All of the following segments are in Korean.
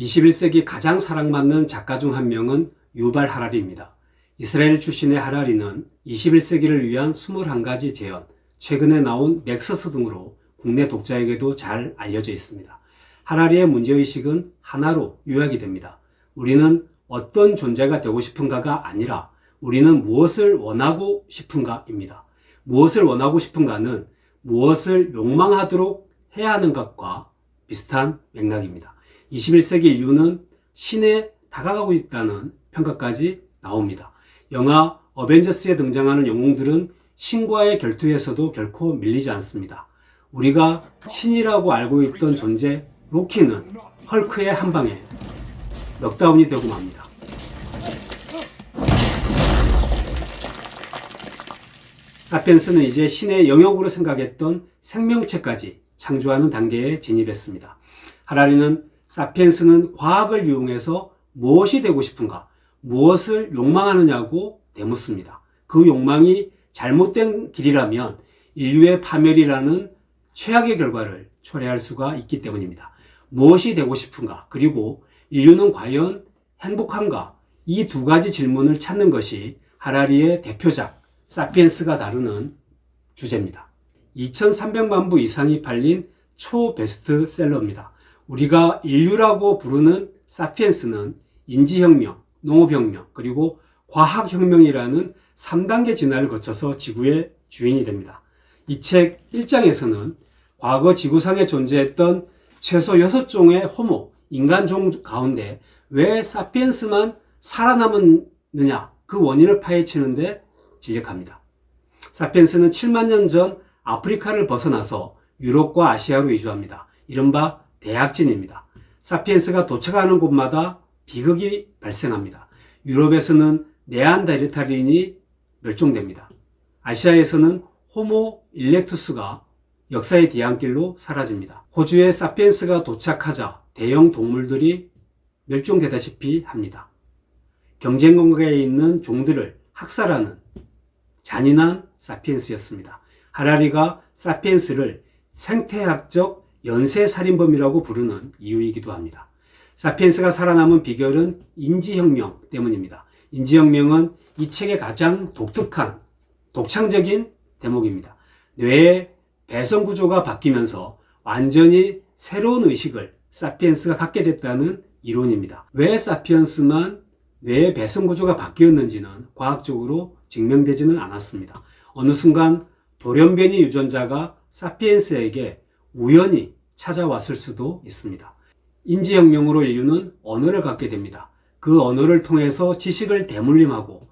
21세기 가장 사랑받는 작가 중 한 명은 유발 하라리입니다. 이스라엘 출신의 하라리는 21세기를 위한 21가지 재현, 최근에 나온 넥서스 등으로 국내 독자에게도 잘 알려져 있습니다. 하라리의 문제의식은 하나로 요약이 됩니다. 우리는 어떤 존재가 되고 싶은가가 아니라 우리는 무엇을 원하고 싶은가입니다. 무엇을 원하고 싶은가는 무엇을 욕망하도록 해야 하는 것과 비슷한 맥락입니다. 21세기 인류는 신에 다가가고 있다는 평가까지 나옵니다. 영화 어벤져스에 등장하는 영웅들은 신과의 결투에서도 결코 밀리지 않습니다. 우리가 신이라고 알고 있던 존재 로키는 헐크의 한 방에 넉다운이 되고 맙니다. 사피엔스는 이제 신의 영역으로 생각했던 생명체까지 창조하는 단계에 진입했습니다. 하라리는 사피엔스는 과학을 이용해서 무엇이 되고 싶은가, 무엇을 욕망하느냐고 되묻습니다. 그 욕망이 잘못된 길이라면 인류의 파멸이라는 최악의 결과를 초래할 수가 있기 때문입니다. 무엇이 되고 싶은가, 그리고 인류는 과연 행복한가, 이 두 가지 질문을 찾는 것이 하라리의 대표작 사피엔스가 다루는 주제입니다. 2300만 부 이상이 팔린 초베스트셀러입니다. 우리가 인류라고 부르는 사피엔스는 인지혁명, 농업혁명, 그리고 과학혁명이라는 3단계 진화를 거쳐서 지구의 주인이 됩니다. 이 책 1장에서는 과거 지구상에 존재했던 최소 6종의 호모, 인간종 가운데 왜 사피엔스만 살아남았느냐, 그 원인을 파헤치는데 진력합니다. 사피엔스는 7만 년 전 아프리카를 벗어나서 유럽과 아시아로 이주합니다. 이른바 대약진입니다. 사피엔스가 도착하는 곳마다 비극이 발생합니다. 유럽에서는 네안데르탈인이 멸종됩니다. 아시아에서는 호모 일렉투스가 역사의 뒤안길로 사라집니다. 호주에 사피엔스가 도착하자 대형 동물들이 멸종되다시피 합니다. 경쟁 관계에 있는 종들을 학살하는 잔인한 사피엔스였습니다. 하라리가 사피엔스를 생태학적 연쇄살인범이라고 부르는 이유이기도 합니다. 사피엔스가 살아남은 비결은 인지혁명 때문입니다. 인지혁명은 이 책의 가장 독특한, 독창적인 대목입니다. 뇌의 배선구조가 바뀌면서 완전히 새로운 의식을 사피엔스가 갖게 됐다는 이론입니다. 왜 사피엔스만 뇌의 배선구조가 바뀌었는지는 과학적으로 증명되지는 않았습니다. 어느 순간 돌연변이 유전자가 사피엔스에게 우연히 찾아왔을 수도 있습니다. 인지혁명으로 인류는 언어를 갖게 됩니다. 그 언어를 통해서 지식을 대물림하고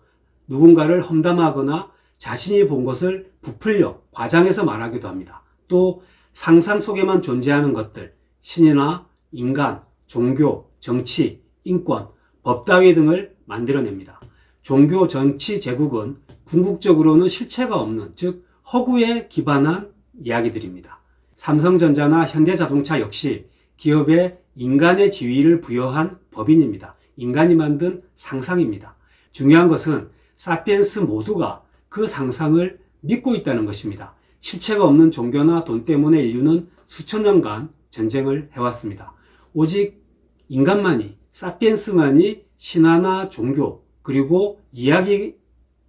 누군가를 험담하거나 자신이 본 것을 부풀려 과장해서 말하기도 합니다. 또 상상 속에만 존재하는 것들, 신이나 인간, 종교, 정치, 인권, 법 따위 등을 만들어냅니다. 종교, 정치, 제국은 궁극적으로는 실체가 없는, 즉 허구에 기반한 이야기들입니다. 삼성전자나 현대자동차 역시 기업에 인간의 지위를 부여한 법인입니다. 인간이 만든 상상입니다. 중요한 것은 사피엔스 모두가 그 상상을 믿고 있다는 것입니다. 실체가 없는 종교나 돈 때문에 인류는 수천 년간 전쟁을 해왔습니다. 오직 인간만이, 사피엔스만이 신화나 종교, 그리고 이야기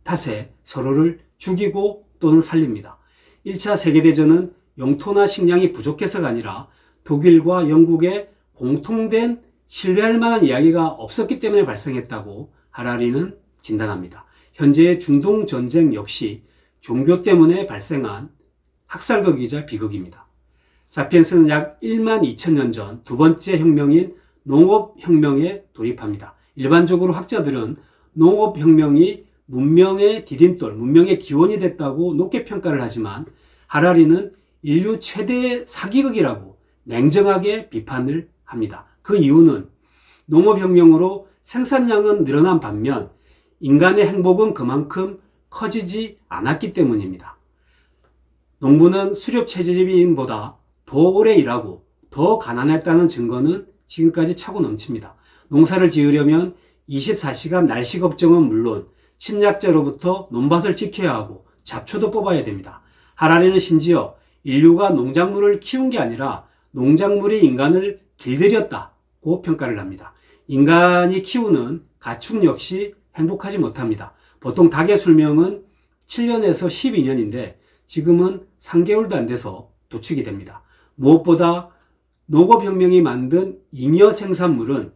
탓에 서로를 죽이고 또는 살립니다. 1차 세계대전은 영토나 식량이 부족해서가 아니라 독일과 영국의 공통된 신뢰할 만한 이야기가 없었기 때문에 발생했다고 하라리는 진단합니다. 현재의 중동 전쟁 역시 종교 때문에 발생한 학살극이자 비극입니다. 사피엔스는 약 1만 2천 년 전 두 번째 혁명인 농업혁명에 돌입합니다. 일반적으로 학자들은 농업혁명이 문명의 디딤돌, 문명의 기원이 됐다고 높게 평가를 하지만 하라리는 인류 최대의 사기극이라고 냉정하게 비판을 합니다. 그 이유는 농업혁명으로 생산량은 늘어난 반면 인간의 행복은 그만큼 커지지 않았기 때문입니다. 농부는 수렵 채집인보다 더 오래 일하고 더 가난했다는 증거는 지금까지 차고 넘칩니다. 농사를 지으려면 24시간 날씨 걱정은 물론 침략자로부터 논밭을 지켜야 하고 잡초도 뽑아야 됩니다. 하라리는 심지어 인류가 농작물을 키운 게 아니라 농작물이 인간을 길들였다, 고 평가를 합니다. 인간이 키우는 가축 역시 행복하지 못합니다. 보통 닭의 수명은 7년에서 12년인데 지금은 3개월도 안 돼서 도축이 됩니다. 무엇보다 농업혁명이 만든 잉여 생산물은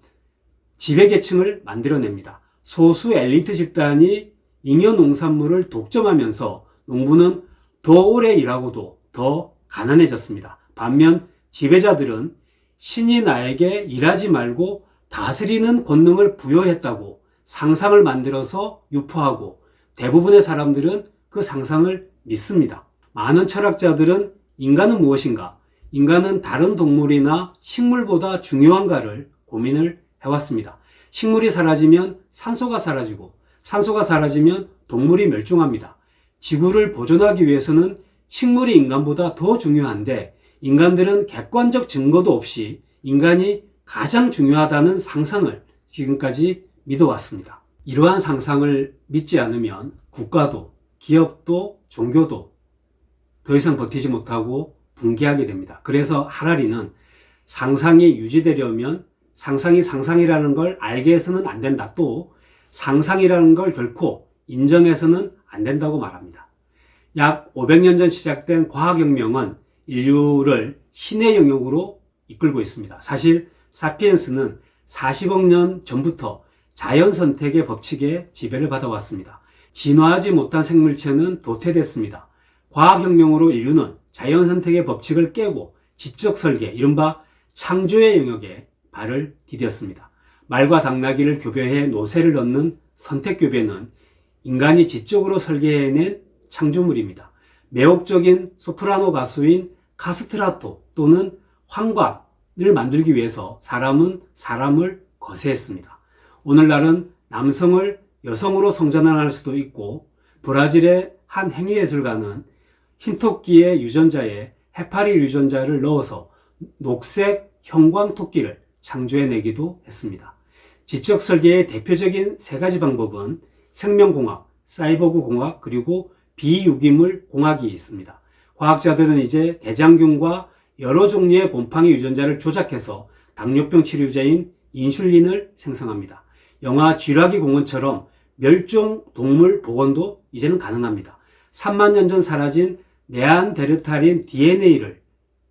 지배계층을 만들어냅니다. 소수 엘리트 집단이 잉여 농산물을 독점하면서 농부는 더 오래 일하고도 더 가난해졌습니다. 반면 지배자들은 신이 나에게 일하지 말고 다스리는 권능을 부여했다고 상상을 만들어서 유포하고 대부분의 사람들은 그 상상을 믿습니다. 많은 철학자들은 인간은 무엇인가, 인간은 다른 동물이나 식물보다 중요한가를 고민을 해왔습니다. 식물이 사라지면 산소가 사라지고 산소가 사라지면 동물이 멸종합니다. 지구를 보존하기 위해서는 식물이 인간보다 더 중요한데 인간들은 객관적 증거도 없이 인간이 가장 중요하다는 상상을 지금까지 믿어왔습니다. 이러한 상상을 믿지 않으면 국가도, 기업도, 종교도 더 이상 버티지 못하고 붕괴하게 됩니다. 그래서 하라리는 상상이 유지되려면 상상이 상상이라는 걸 알게 해서는 안 된다. 또 상상이라는 걸 결코 인정해서는 안 된다고 말합니다. 약 500년 전 시작된 과학혁명은 인류를 신의 영역으로 이끌고 있습니다. 사실 사피엔스는 40억 년 전부터 자연 선택의 법칙에 지배를 받아왔습니다. 진화하지 못한 생물체는 도태됐습니다. 과학혁명으로 인류는 자연 선택의 법칙을 깨고 지적 설계, 이른바 창조의 영역에 발을 디뎠습니다. 말과 당나귀를 교배해 노새를 얻는 선택교배는 인간이 지적으로 설계해낸 창조물입니다. 매혹적인 소프라노 가수인 카스트라토 또는 황관을 만들기 위해서 사람은 사람을 거세했습니다. 오늘날은 남성을 여성으로 성전환할 수도 있고 브라질의 한 행위예술가는 흰토끼의 유전자에 해파리 유전자를 넣어서 녹색 형광토끼를 창조해내기도 했습니다. 지적 설계의 대표적인 세 가지 방법은 생명공학, 사이보그 공학, 그리고 비유기물 공학이 있습니다. 과학자들은 이제 대장균과 여러 종류의 곰팡이 유전자를 조작해서 당뇨병 치료제인 인슐린을 생성합니다. 영화 쥐라기 공원처럼 멸종 동물 복원도 이제는 가능합니다. 3만 년 전 사라진 네안데르탈인 DNA를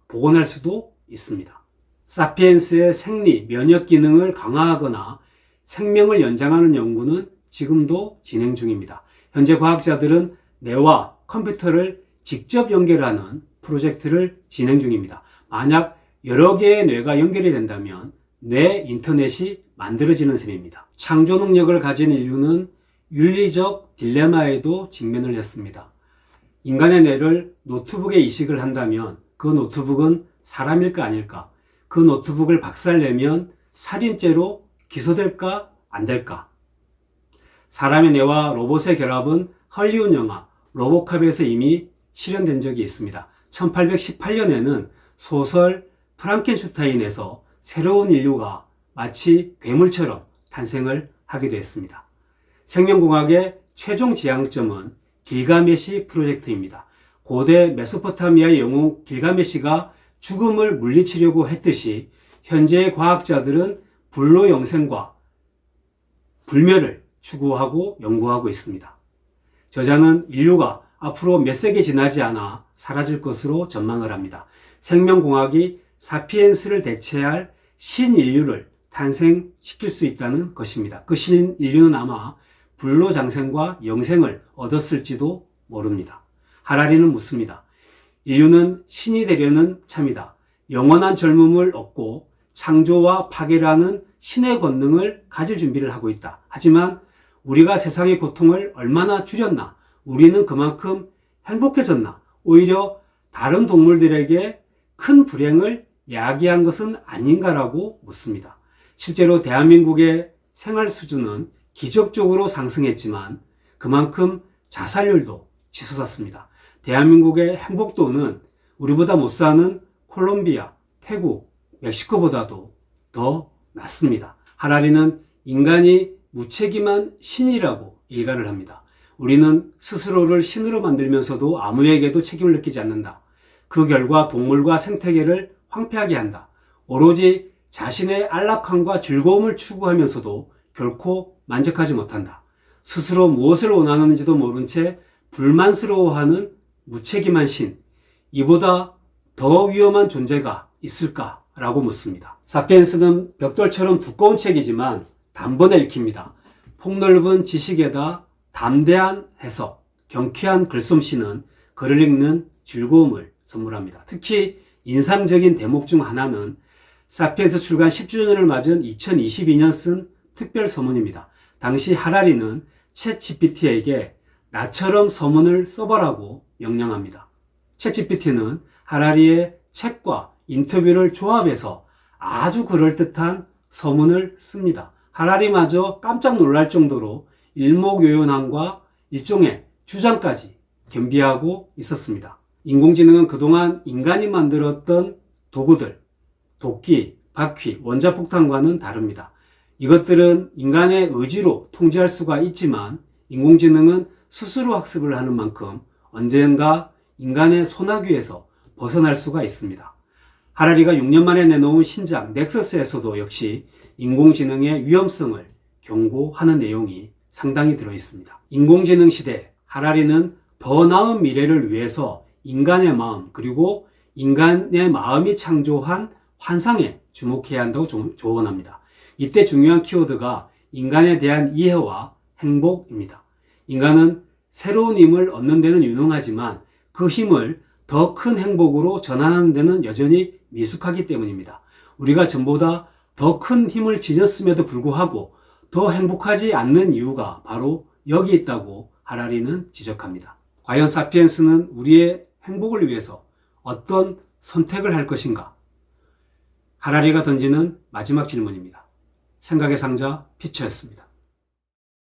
복원할 수도 있습니다. 사피엔스의 생리, 면역 기능을 강화하거나 생명을 연장하는 연구는 지금도 진행 중입니다. 현재 과학자들은 뇌와 컴퓨터를 직접 연결하는 프로젝트를 진행 중입니다. 만약 여러 개의 뇌가 연결이 된다면 뇌 인터넷이 만들어지는 셈입니다. 창조 능력을 가진 인류는 윤리적 딜레마에도 직면을 했습니다. 인간의 뇌를 노트북에 이식을 한다면 그 노트북은 사람일까 아닐까? 그 노트북을 박살내면 살인죄로 기소될까 안 될까? 사람의 뇌와 로봇의 결합은 헐리우드 영화 로보캅에서 이미 실현된 적이 있습니다. 1818년에는 소설 프랑켄슈타인에서 새로운 인류가 마치 괴물처럼 탄생을 하기도 했습니다. 생명공학의 최종 지향점은 길가메시 프로젝트입니다. 고대 메소포타미아의 영웅 길가메시가 죽음을 물리치려고 했듯이 현재의 과학자들은 불로 영생과 불멸을 추구하고 연구하고 있습니다. 저자는 인류가 앞으로 몇 세기 지나지 않아 사라질 것으로 전망을 합니다. 생명공학이 사피엔스를 대체할 신인류를 탄생시킬 수 있다는 것입니다. 그 신인류는 아마 불로장생과 영생을 얻었을지도 모릅니다. 하라리는 묻습니다. 인류는 신이 되려는 참이다. 영원한 젊음을 얻고 창조와 파괴라는 신의 권능을 가질 준비를 하고 있다. 하지만 우리가 세상의 고통을 얼마나 줄였나? 우리는 그만큼 행복해졌나? 오히려 다른 동물들에게 큰 불행을 야기한 것은 아닌가라고 묻습니다. 실제로 대한민국의 생활 수준은 기적적으로 상승했지만 그만큼 자살률도 치솟았습니다. 대한민국의 행복도는 우리보다 못 사는 콜롬비아, 태국, 멕시코보다도 더 낮습니다. 하라리는 인간이 무책임한 신이라고 일갈을 합니다. 우리는 스스로를 신으로 만들면서도 아무에게도 책임을 느끼지 않는다. 그 결과 동물과 생태계를 황폐하게 한다. 오로지 자신의 안락함과 즐거움을 추구하면서도 결코 만족하지 못한다. 스스로 무엇을 원하는지도 모른 채 불만스러워하는 무책임한 신, 이보다 더 위험한 존재가 있을까라고 묻습니다. 사피엔스는 벽돌처럼 두꺼운 책이지만 단번에 읽힙니다. 폭넓은 지식에다 담대한 해석, 경쾌한 글솜씨는 글을 읽는 즐거움을 선물합니다. 특히 인상적인 대목 중 하나는 사피엔스 출간 10주년을 맞은 2022년 쓴 특별 서문입니다. 당시 하라리는 챗 GPT에게 나처럼 서문을 써보라고 명령합니다. 챗 GPT는 하라리의 책과 인터뷰를 조합해서 아주 그럴듯한 서문을 씁니다. 하라리마저 깜짝 놀랄 정도로 일목요연함과 일종의 주장까지 겸비하고 있었습니다. 인공지능은 그동안 인간이 만들었던 도구들, 도끼, 바퀴, 원자폭탄과는 다릅니다. 이것들은 인간의 의지로 통제할 수가 있지만 인공지능은 스스로 학습을 하는 만큼 언젠가 인간의 소나귀에서 벗어날 수가 있습니다. 하라리가 6년 만에 내놓은 신작 넥서스에서도 역시 인공지능의 위험성을 경고하는 내용이 상당히 들어있습니다. 인공지능 시대, 하라리는 더 나은 미래를 위해서 인간의 마음 그리고 인간의 마음이 창조한 환상에 주목해야 한다고 조언합니다. 이때 중요한 키워드가 인간에 대한 이해와 행복입니다. 인간은 새로운 힘을 얻는 데는 유능하지만 그 힘을 더 큰 행복으로 전환하는 데는 여전히 미숙하기 때문입니다. 우리가 전보다 더 큰 힘을 지녔음에도 불구하고 더 행복하지 않는 이유가 바로 여기 있다고 하라리는 지적합니다. 과연 사피엔스는 우리의 행복을 위해서 어떤 선택을 할 것인가? 하라리가 던지는 마지막 질문입니다. 생각의 상자 피처였습니다.